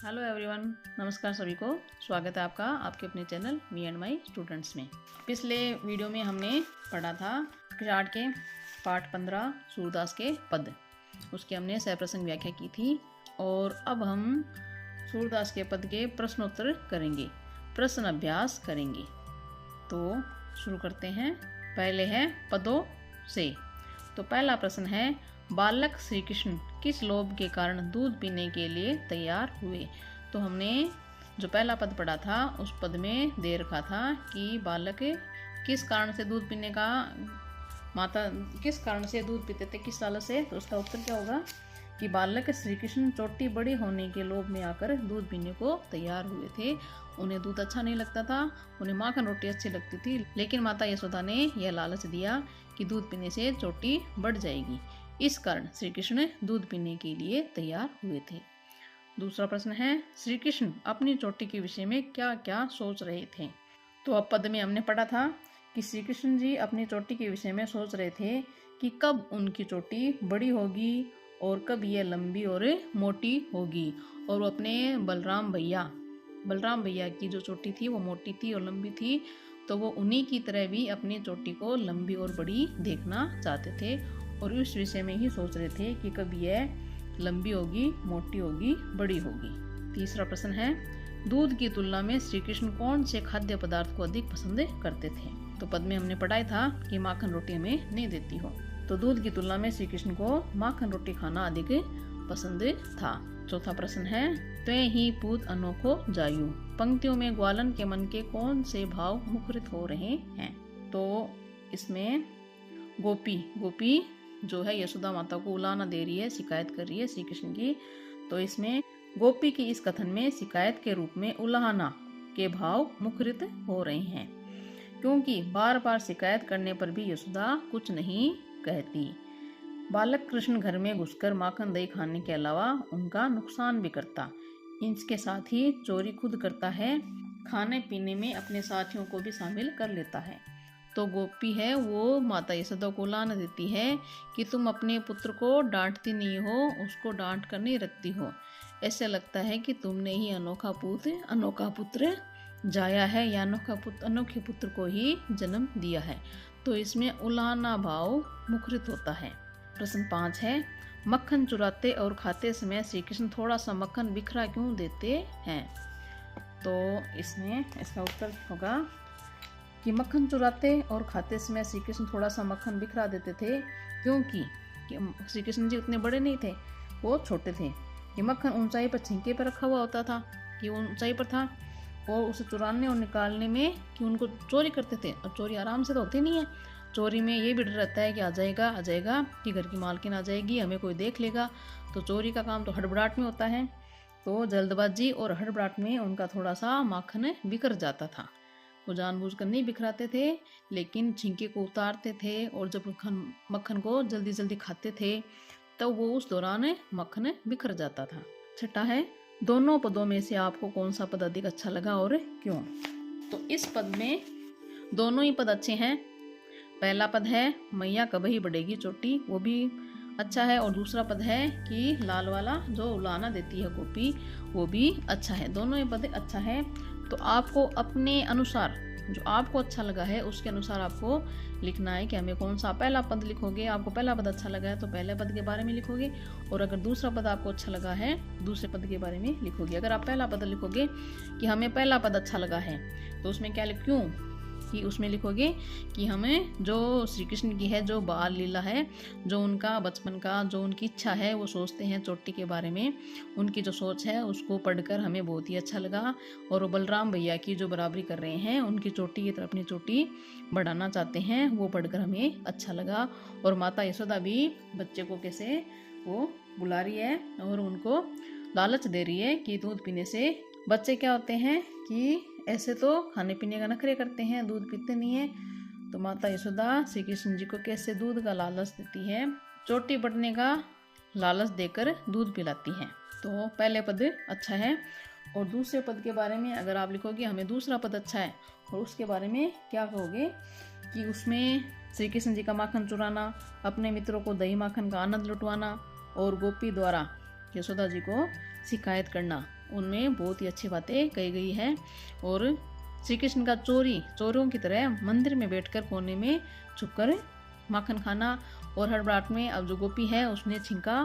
Hello everyone, नमस्कार सभी को। स्वागत है आपका आपके अपने channel me and my students में। पिछले वीडियो में हमने पढ़ा था किराट के पाठ 15 सूरदास के पद, उसकी हमने सहप्रसंग व्याख्या की थी। और अब हम सूरदास के पद के प्रश्नोत्तर करेंगे, प्रश्न अभ्यास करेंगे। तो शुरू करते हैं। पहले है पदों से। तो पहला प्रश्न है, बालक श्री कृष्ण किस लोभ के कारण दूध पीने के लिए तैयार हुए। तो हमने जो पहला पद पढ़ा था उस पद में दे रखा था कि बालक किस कारण से दूध पीने का, माता किस कारण से दूध पीते थे, किस लालच से। तो उसका उत्तर क्या होगा कि बालक श्री कृष्ण चोटी बड़ी होने के लोभ में आकर दूध पीने को तैयार हुए थे। उन्हें दूध अच्छा नहीं लगता था, उन्हें माखन रोटी अच्छी लगती थी, लेकिन माता यशोदा ने यह लालच दिया कि दूध पीने से चोटी बढ़ जाएगी। इस कारण श्री कृष्ण दूध पीने के लिए तैयार हुए थे। दूसरा प्रश्न है, श्री कृष्ण अपनी चोटी के विषय में क्या क्या सोच रहे थे। तो अब पद में हमने पढ़ा था कि श्री कृष्ण जी अपनी चोटी के विषय में सोच रहे थे कि कब उनकी चोटी बड़ी होगी और कब यह लंबी और मोटी होगी। और वो अपने बलराम भैया की जो चोटी थी वो मोटी थी और लंबी थी, तो वो उन्हीं की तरह भी अपनी चोटी को लंबी और बड़ी देखना चाहते थे और इस विषय में ही सोच रहे थे कि कब यह लंबी होगी, मोटी होगी, बड़ी होगी। तीसरा प्रश्न है, दूध की तुलना में श्री कृष्ण कौन से खाद्य पदार्थ को अधिक पसंद करते थे। तो पद में हमने पढ़ाया था कि माखन रोटी हमें नहीं देती हो, तो दूध की तुलना में श्री कृष्ण को माखन रोटी खाना अधिक पसंद था। चौथा प्रश्न है, त्वें ही पूत अनोखो जायु। पंक्तियों में ग्वालन के मन के कौन से भाव मुखरित हो रहे हैं। तो इसमें गोपी जो है यशोदा माता को उलाना दे रही है, शिकायत कर रही है श्री कृष्ण की। तो इसमें गोपी की इस कथन में शिकायत के रूप में उलाहना के भाव मुखरित हो रहे हैं, क्योंकि बार बार शिकायत करने पर भी यशोदा कुछ नहीं कहती। बालक कृष्ण घर में घुसकर माखन दही खाने के अलावा उनका नुकसान भी करता, इसके साथ ही चोरी खुद करता है, खाने पीने में अपने साथियों को भी शामिल कर लेता है। तो गोपी है वो माता यशोदा को उलाहना देती है कि तुम अपने पुत्र को डांटती नहीं हो, उसको डांट कर नहीं रखती हो। ऐसे लगता है कि तुमने ही अनोखा पुत्र जाया है या अनोखे पुत्र को ही जन्म दिया है। तो इसमें उलाहना भाव मुखरित होता है। प्रश्न 5 है, मक्खन चुराते और खाते समय श्री कृष्ण थोड़ा सा मक्खन बिखरा क्यों देते हैं। तो इसमें इसका उत्तर होगा कि मक्खन चुराते और खाते समय श्री कृष्ण थोड़ा सा मक्खन बिखरा देते थे, क्योंकि श्री कृष्ण जी उतने बड़े नहीं थे, वो छोटे थे। ये मक्खन ऊंचाई पर छिंके पर रखा हुआ होता था कि वो ऊंचाई पर था, और उसे चुराने और निकालने में कि उनको चोरी करते थे। और चोरी आराम से तो होती नहीं है, चोरी में ये भी डर रहता है कि आ जाएगा कि घर की मालकिन आ जाएगी, हमें कोई देख लेगा। तो चोरी का काम तो हड़बड़ाहट में होता है, तो जल्दबाजी और हड़बड़ाहट में उनका थोड़ा सा माखन बिखर जाता था। वो जानबूझकर नहीं बिखराते थे, लेकिन छिंके को उतारते थे और जब मक्खन को जल्दी जल्दी खाते थे तब वो उस दौरान मक्खन बिखर जाता था। छठा है, दोनों पदों में से आपको कौन सा पद अधिक अच्छा लगा और क्यों। तो इस पद में दोनों ही पद अच्छे हैं। पहला पद है मैया कभी बढ़ेगी चोटी, वो भी अच्छा है, और दूसरा पद है कि लाल वाला जो उलाहना देती है गोपी, वो भी अच्छा है। दोनों ही पद अच्छा है। तो आपको अपने अनुसार जो आपको अच्छा लगा है उसके अनुसार आपको लिखना है कि हमें कौन सा पहला पद लिखोगे। आपको पहला पद अच्छा लगा है तो पहले पद के बारे में लिखोगे, और अगर दूसरा पद आपको अच्छा लगा है दूसरे पद के बारे में लिखोगे। अगर आप पहला पद लिखोगे कि हमें पहला पद अच्छा लगा है, तो उसमें क्या क्यों कि उसमें लिखोगे कि हमें जो श्री कृष्ण की है जो बाल लीला है, जो उनका बचपन का जो उनकी इच्छा है, वो सोचते हैं चोटी के बारे में, उनकी जो सोच है उसको पढ़कर हमें बहुत ही अच्छा लगा। और वो बलराम भैया की जो बराबरी कर रहे हैं, उनकी चोटी की तरफ अपनी चोटी बढ़ाना चाहते हैं, वो पढ़कर हमें अच्छा लगा। और माता यशोदा भी बच्चे को कैसे वो बुला रही है और उनको लालच दे रही है कि दूध पीने से बच्चे क्या होते हैं कि ऐसे तो खाने पीने का नखरे करते हैं, दूध पीते नहीं है। तो माता यशोदा श्री कृष्ण जी को कैसे दूध का लालच देती है, चोटी बढ़ने का लालच देकर दूध पिलाती है। तो पहले पद अच्छा है। और दूसरे पद के बारे में अगर आप लिखोगे हमें दूसरा पद अच्छा है, और उसके बारे में क्या कहोगे कि उसमें श्री कृष्ण जी का माखन चुराना, अपने मित्रों को दही माखन का आनंद लुटवाना और गोपी द्वारा यशोदा जी को शिकायत करना, उनमें बहुत ही अच्छी बातें कही गई है। और श्री कृष्ण का चोरों की तरह मंदिर में बैठकर कोने में छुपकर माखन खाना, और हड़बड़ाहट में अब जो गोपी है उसने छिंका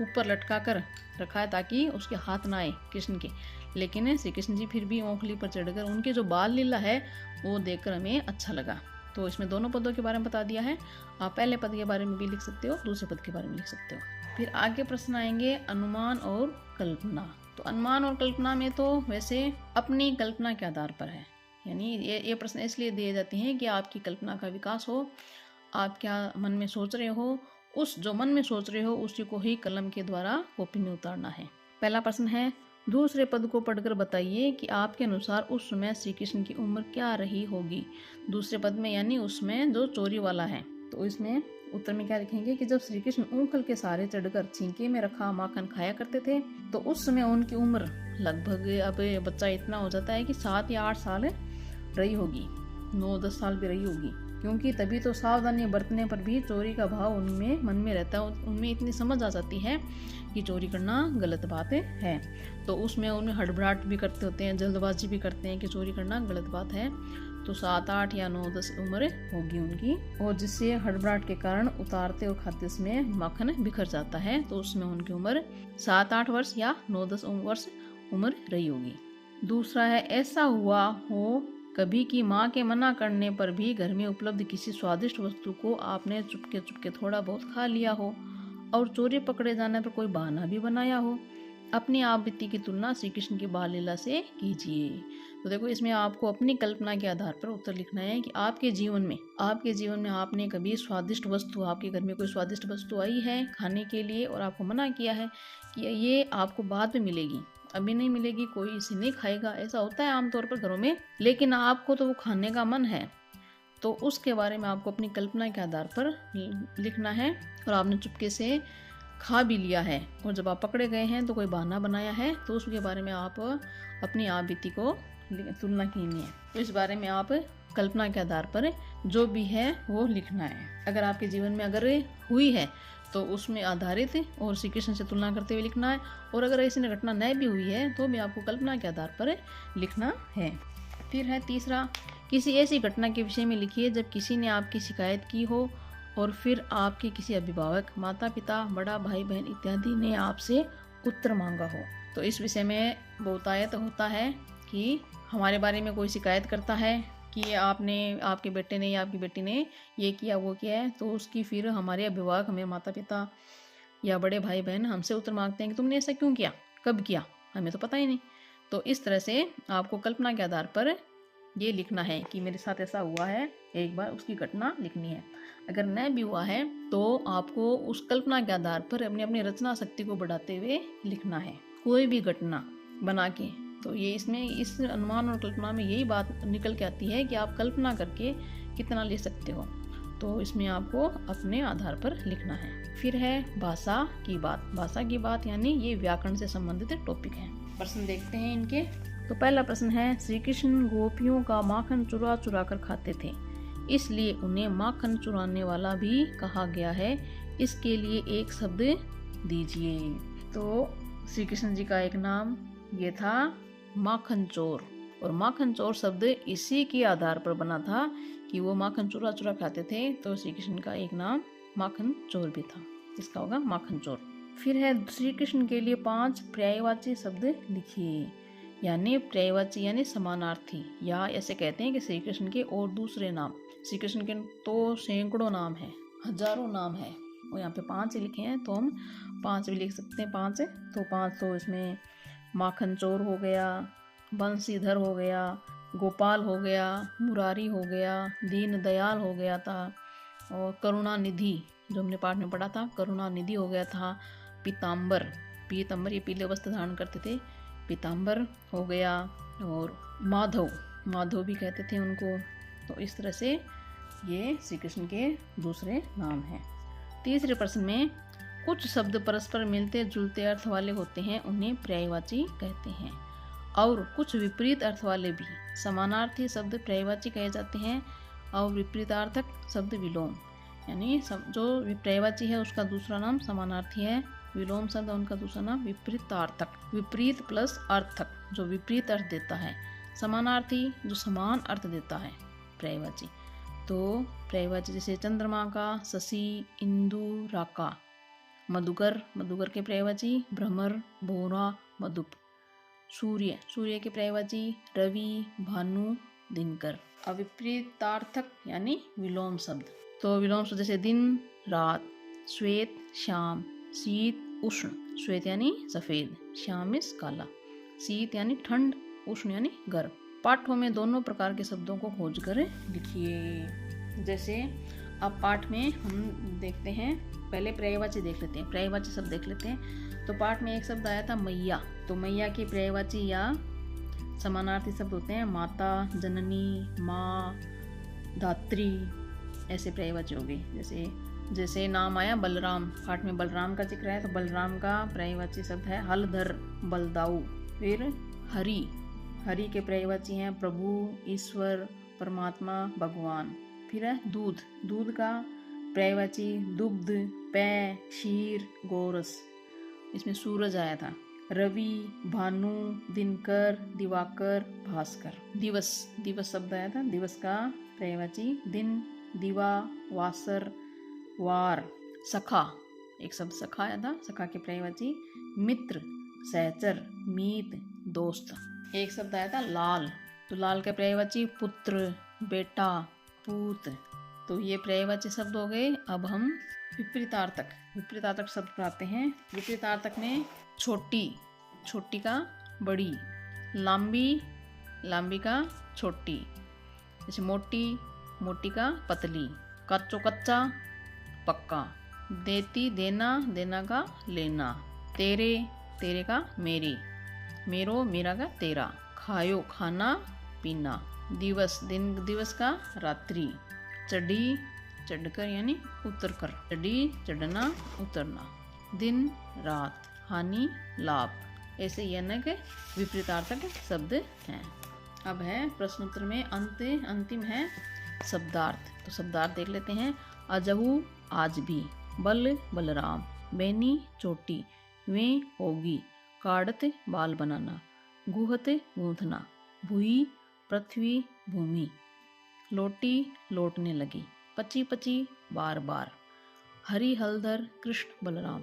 ऊपर लटका कर रखा है ताकि उसके हाथ ना आए कृष्ण के। लेकिन श्री कृष्ण जी फिर भी ओंखली पर चढ़कर उनके जो बाल लीला है वो देखकर हमें अच्छा लगा। तो इसमें दोनों पदों के बारे में बता दिया है। आप पहले पद के बारे में भी लिख सकते हो, दूसरे पद के बारे में लिख सकते हो। फिर आगे प्रश्न आएंगे अनुमान और कल्पना। तो अनुमान और कल्पना में तो वैसे अपनी कल्पना के आधार पर है, यानी ये प्रश्न इसलिए दिए जाते हैं कि आपकी कल्पना का विकास हो, आप क्या मन में सोच रहे हो, उस जो मन में सोच रहे हो उसी को ही कलम के द्वारा कॉपी में उतारना है। पहला प्रश्न है, दूसरे पद को पढ़कर बताइए कि आपके अनुसार उस समय श्री कृष्ण की उम्र क्या रही होगी। दूसरे पद में यानी उसमें जो चोरी वाला है, तो इसमें उत्तर में क्या लिखेंगे कि जब श्री कृष्ण ऊंखल के सहारे चढ़कर छींके में रखा माखन खाया करते थे तो उस समय उनकी उम्र लगभग, अब बच्चा इतना हो जाता है कि 7 या 8 साल रही होगी, 9-10 साल भी रही होगी, क्योंकि तभी तो सावधानी बरतने पर भी चोरी का भाव उनमें मन में रहता है। उनमें इतनी समझ आ जाती है कि चोरी करना गलत बात है, तो उसमें उनमें हड़बड़ाहट भी करते होते हैं, जल्दबाजी भी करते हैं कि चोरी करना गलत बात है। तो 7, 8 या 9, 10 उम्र होगी उनकी, और जिससे हड़बड़ाहट के कारण उतारते और खाते में माखन बिखर जाता है, तो उसमें उनकी उम्र 7, 8 वर्ष या 9, 10 वर्ष उम्र रही होगी। दूसरा है, ऐसा हुआ हो कभी कि माँ के मना करने पर भी घर में उपलब्ध किसी स्वादिष्ट वस्तु को आपने चुपके चुपके थोड़ा बहुत खा लिया हो और चोरी पकड़े जाने पर कोई बहाना भी बनाया हो। अपनी आप बीती की तुलना श्री कृष्ण की बाल लीला से कीजिए। तो देखो, इसमें आपको अपनी कल्पना के आधार पर उत्तर लिखना है कि आपके जीवन में आपने कभी स्वादिष्ट वस्तु, आपके घर में कोई स्वादिष्ट वस्तु आई है खाने के लिए और आपको मना किया है कि ये आपको बाद में मिलेगी, अभी नहीं मिलेगी, कोई इसे नहीं खाएगा, ऐसा होता है आमतौर पर घरों में, लेकिन आपको तो वो खाने का मन है, तो उसके बारे में आपको अपनी कल्पना के आधार पर लिखना है। और आपने चुपके से खा भी लिया है और जब आप पकड़े गए हैं तो कोई बहाना बनाया है, तो उसके बारे में आप अपनी आप बीती को तुलना कीनी है। तो इस बारे में आप कल्पना के आधार पर जो भी है वो लिखना है। अगर आपके जीवन में अगर हुई है तो उसमें आधारित और श्री कृष्ण से तुलना करते हुए लिखना है, और अगर ऐसी घटना न भी हुई है तो भी आपको कल्पना के आधार पर लिखना है। फिर है तीसरा, किसी ऐसी घटना के विषय में लिखिए जब किसी ने आपकी शिकायत की हो और फिर आपके किसी अभिभावक, माता पिता, बड़ा भाई बहन इत्यादि ने आपसे उत्तर मांगा हो। तो इस विषय में बहुतायत होता है कि हमारे बारे में कोई शिकायत करता है कि आपके बेटे ने या आपकी बेटी ने ये किया वो किया है, तो उसकी फिर हमारे अभिभावक, हमें माता पिता या बड़े भाई बहन हमसे उत्तर मांगते हैं कि तुमने ऐसा क्यों किया, कब किया, हमें तो पता ही नहीं। तो इस तरह से आपको कल्पना के आधार पर ये लिखना है कि मेरे साथ ऐसा हुआ है, एक बार उसकी घटना लिखनी है। अगर न भी हुआ है तो आपको उस कल्पना के आधार पर अपनी रचना शक्ति को बढ़ाते हुए लिखना है, कोई भी घटना बना के। तो ये इस अनुमान और कल्पना में यही बात निकल के आती है कि आप कल्पना करके कितना ले सकते हो, तो इसमें आपको अपने आधार पर लिखना है। फिर है भाषा की बात यानी ये व्याकरण से संबंधित टॉपिक है। प्रश्न देखते हैं इनके। तो पहला प्रश्न है, श्री कृष्ण गोपियों का माखन चुरा चुरा कर खाते थे, इसलिए उन्हें माखन चुराने वाला भी कहा गया है, इसके लिए एक शब्द दीजिए। तो श्री कृष्ण जी का एक नाम ये था माखन चोर, और माखन चोर शब्द इसी के आधार पर बना था कि वो माखन चुरा चुरा खाते थे, तो श्री कृष्ण का एक नाम माखन चोर भी था, इसका होगा माखन चोर। फिर है, श्री कृष्ण के लिए 5 पर्यायवाची शब्द लिखिए, यानी पर्यायवाची यानी समानार्थी, या ऐसे कहते हैं कि श्री कृष्ण के और दूसरे नाम। श्री कृष्ण के तो सैकड़ों नाम है, हजारों नाम है, और यहाँ पे 5 ही लिखे हैं, तो हम 5 भी लिख सकते हैं। 5 तो 5 तो इसमें माखन चोर हो गया, बंसीधर हो गया, गोपाल हो गया, मुरारी हो गया, दीन दयाल हो गया था, और करुणानिधि जो हमने पाठ में पढ़ा था, करुणानिधि हो गया था, पीताम्बर ये पीले वस्त्र धारण करते थे, पीताम्बर हो गया, और माधव भी कहते थे उनको। तो इस तरह से ये श्री कृष्ण के दूसरे नाम हैं। तीसरे प्रश्न में, कुछ शब्द परस्पर मिलते जुलते अर्थ वाले होते हैं, उन्हें पर्यायवाची कहते हैं, और कुछ विपरीत अर्थ वाले भी। समानार्थी शब्द पर्यायवाची कहे जाते हैं और विपरीतार्थक शब्द विलोम, यानी जो पर्यायवाची है उसका दूसरा नाम समानार्थी है विलोम शब्द उनका दूसरा नाम विपरीतार्थक, विपरीत प्लस अर्थक जो विपरीत अर्थ देता है, समानार्थी जो समान अर्थ देता है, पर्यायवाची। तो पर्यायवाची जैसे चंद्रमा का, शशि, इंदु, राका। मधुकर, मधुकर के पर्यायवाची भ्रमर, भोरा, मधुप। सूर्य, सूर्य के पर्यायवाची रवि, भानु, दिनकर। अविपरीतार्थक यानी विलोम शब्द। तो विलोम शब्द जैसे दिन, रात, श्वेत, श्याम, शीत, उष्ण। श्वेत यानी सफेद, श्याम इस काला। शीत यानी ठंड, उष्ण यानी गर्म। पाठों में दोनों प्रकार के शब्दों को खोज कर लिखिए। जैसे अब पाठ में हम देखते हैं, पहले पर्यायवाची देख लेते हैं, पर्यायवाची शब्द देख लेते हैं। तो पाठ में एक शब्द आया था मैया, तो मैया की पर्यायवाची या समानार्थी शब्द होते हैं माता, जननी, माँ, धात्री, ऐसे पर्यायवाची हो गए। जैसे नाम आया बलराम, पाठ में बलराम का जिक्र है, तो बलराम का पर्यायवाची शब्द है हलधर, बलदाऊ। फिर हरि, हरि के पर्यायवाची हैं प्रभु, ईश्वर, परमात्मा, भगवान। फिर है दूध, दूध का पर्यायवाची दुग्ध, पेय, क्षीर, गोरस। इसमें सूरज आया था। रवि, भानु, दिनकर, दिवाकर, भास्कर। दिवस, दिवस शब्द आया था, दिवस का पर्यायवाची दिन, दिवा, वासर, वार। सखा, एक शब्द सखा आया था, सखा के पर्यायवाची मित्र, सहचर, मीत, दोस्त। एक शब्द आया था लाल, तो लाल का पर्यायवाची पुत्र, बेटा, पूत। तो ये पर्यायवाची शब्द हो गए। अब हम विपरीतार्थक, विपरीतार्थक शब्द पर आते हैं। विपरीतार्थक में छोटी, छोटी का बड़ी, लांबी, लांबी का छोटी। जैसे मोटी, मोटी का पतली, कच्चो कच्चा, पक्का। देती, देना, देना का लेना। तेरे, तेरे का मेरे, मेरो, मेरा का तेरा। खायो, खाना, पीना। दिवस, दिन, दिवस का रात्रि। चढ़ी, चढ़कर यानी उतरकर, चढ़ी, चढ़ना, उतरना। दिन, रात। हानि, लाभ। ऐसे यानी के विपरीतार्थक शब्द हैं। अब है प्रश्नोत्तर में अंतिम है शब्दार्थ। तो शब्दार्थ देख लेते हैं। अजहू, आज भी। बल, बलराम। बैनी, चोटी। वे, होगी। काढ़त, बाल बनाना। गुहत, गूंथना। भूई, पृथ्वी, भूमि। लोटी, लौटने लगी। पची, पची, बार बार। हरि, हलधर, कृष्ण, बलराम।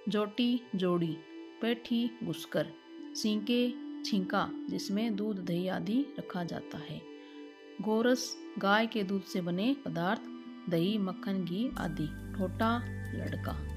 जोटी, जोड़ी। पैठी, घुसकर। सींके, छींका, जिसमें दूध, दही आदि रखा जाता है। गोरस, गाय के दूध से बने पदार्थ, दही, मक्खन, घी आदि। ठोटा, लड़का।